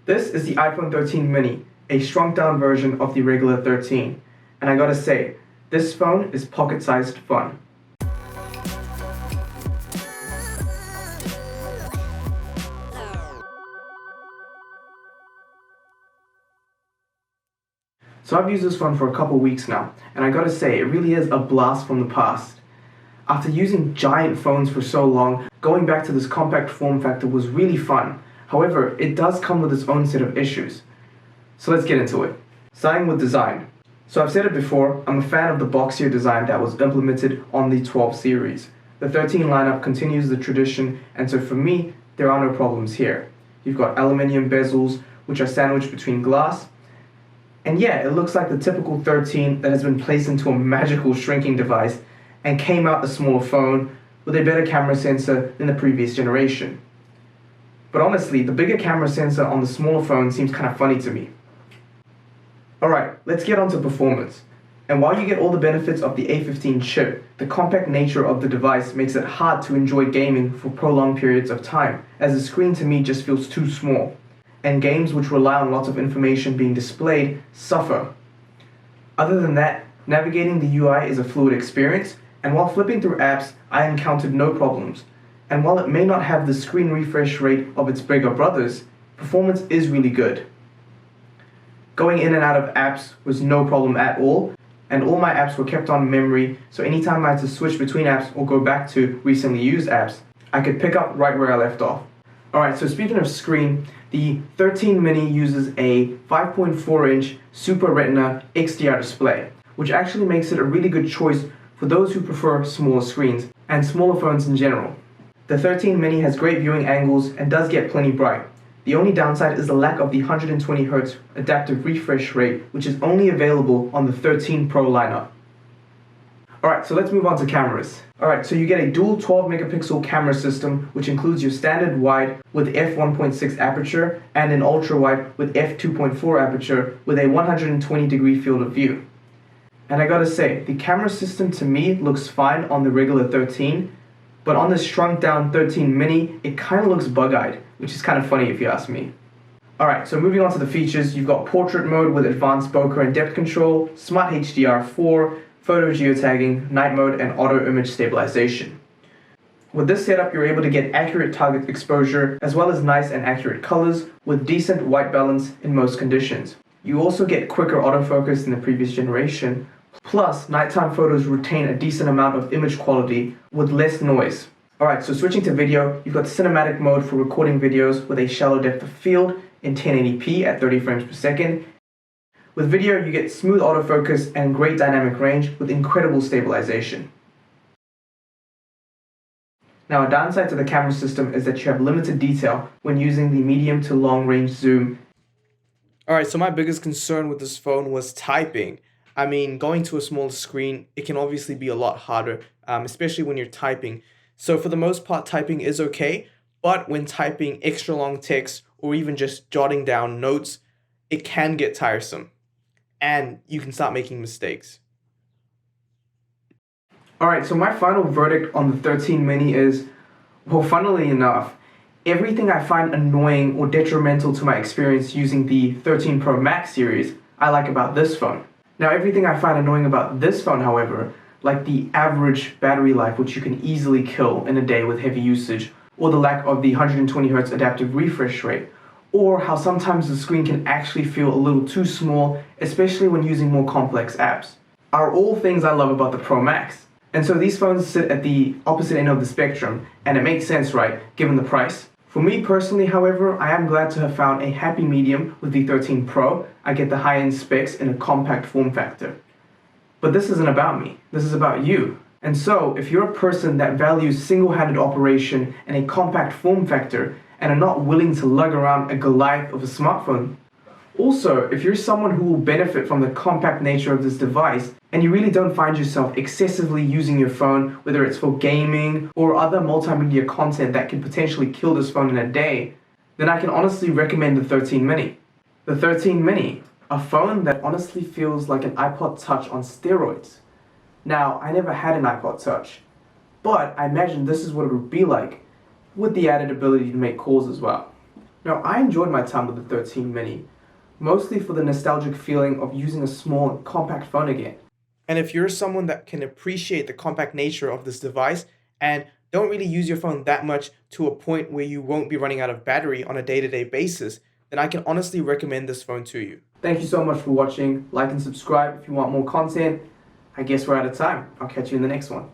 This is the iPhone 13 mini, a shrunk down version of the regular 13. And I gotta say, this phone is pocket-sized fun. So I've used this phone for a couple weeks now, and I gotta say, it really is a blast from the past. After using giant phones for so long, going back to this compact form factor was really fun. However, it does come with its own set of issues. So let's get into it. Starting with design. So I've said it before, I'm a fan of the boxier design that was implemented on the 12 series. The 13 lineup continues the tradition, and so for me, there are no problems here. You've got aluminium bezels, which are sandwiched between glass. And yeah, it looks like the typical 13 that has been placed into a magical shrinking device and came out a smaller phone with a better camera sensor than the previous generation. But honestly, the bigger camera sensor on the smaller phone seems kind of funny to me. Alright, let's get on to performance. And while you get all the benefits of the A15 chip, the compact nature of the device makes it hard to enjoy gaming for prolonged periods of time, as the screen to me just feels too small. And games which rely on lots of information being displayed suffer. Other than that, navigating the UI is a fluid experience, and while flipping through apps, I encountered no problems. And while it may not have the screen refresh rate of its bigger brothers, performance is really good. Going in and out of apps was no problem at all, and all my apps were kept on memory, so anytime I had to switch between apps or go back to recently used apps, I could pick up right where I left off. Alright, so speaking of screen, the 13 mini uses a 5.4-inch Super Retina XDR display, which actually makes it a really good choice for those who prefer smaller screens, and smaller phones in general. The 13 mini has great viewing angles and does get plenty bright. The only downside is the lack of the 120Hz adaptive refresh rate, which is only available on the 13 Pro lineup. Alright, so let's move on to cameras. Alright, so you get a dual 12 megapixel camera system, which includes your standard wide with f1.6 aperture and an ultra wide with f2.4 aperture with a 120-degree field of view. And I gotta say, the camera system to me looks fine on the regular 13, but on this shrunk down 13 mini, it kinda looks bug-eyed, which is kind of funny if you ask me. Alright, so moving on to the features, you've got portrait mode with advanced bokeh and depth control, smart HDR4, photo geotagging, night mode, and auto image stabilization. With this setup, you're able to get accurate target exposure as well as nice and accurate colors with decent white balance in most conditions. You also get quicker autofocus than the previous generation, plus nighttime photos retain a decent amount of image quality with less noise. Alright, so switching to video, you've got cinematic mode for recording videos with a shallow depth of field in 1080p at 30 frames per second. With video, you get smooth autofocus and great dynamic range with incredible stabilization. Now, a downside to the camera system is that you have limited detail when using the medium to long range zoom. Alright, so my biggest concern with this phone was typing. I mean, going to a smaller screen, it can obviously be a lot harder, especially when you're typing. So for the most part, typing is okay, but when typing extra long text or even just jotting down notes, it can get tiresome. And you can start making mistakes. Alright, so my final verdict on the 13 mini is, well, funnily enough, everything I find annoying or detrimental to my experience using the 13 Pro Max series, I like about this phone. Now, everything I find annoying about this phone, however, like the average battery life, which you can easily kill in a day with heavy usage, or the lack of the 120Hz adaptive refresh rate, or how sometimes the screen can actually feel a little too small, especially when using more complex apps, are all things I love about the Pro Max. And so these phones sit at the opposite end of the spectrum, and it makes sense, right, given the price. For me personally, however, I am glad to have found a happy medium with the 13 Pro. I get the high-end specs in a compact form factor. But this isn't about me, this is about you. And so, if you're a person that values single-handed operation and a compact form factor, and are not willing to lug around a Goliath of a smartphone. Also, if you're someone who will benefit from the compact nature of this device, and you really don't find yourself excessively using your phone, whether it's for gaming or other multimedia content that could potentially kill this phone in a day, then I can honestly recommend the 13 mini. The 13 mini, a phone that honestly feels like an iPod Touch on steroids. Now, I never had an iPod Touch, but I imagine this is what it would be like, with the added ability to make calls as well. Now, I enjoyed my time with the 13 mini, mostly for the nostalgic feeling of using a small and compact phone again. And if you're someone that can appreciate the compact nature of this device and don't really use your phone that much to a point where you won't be running out of battery on a day-to-day basis, then I can honestly recommend this phone to you. Thank you so much for watching. Like and subscribe if you want more content. I guess we're out of time. I'll catch you in the next one.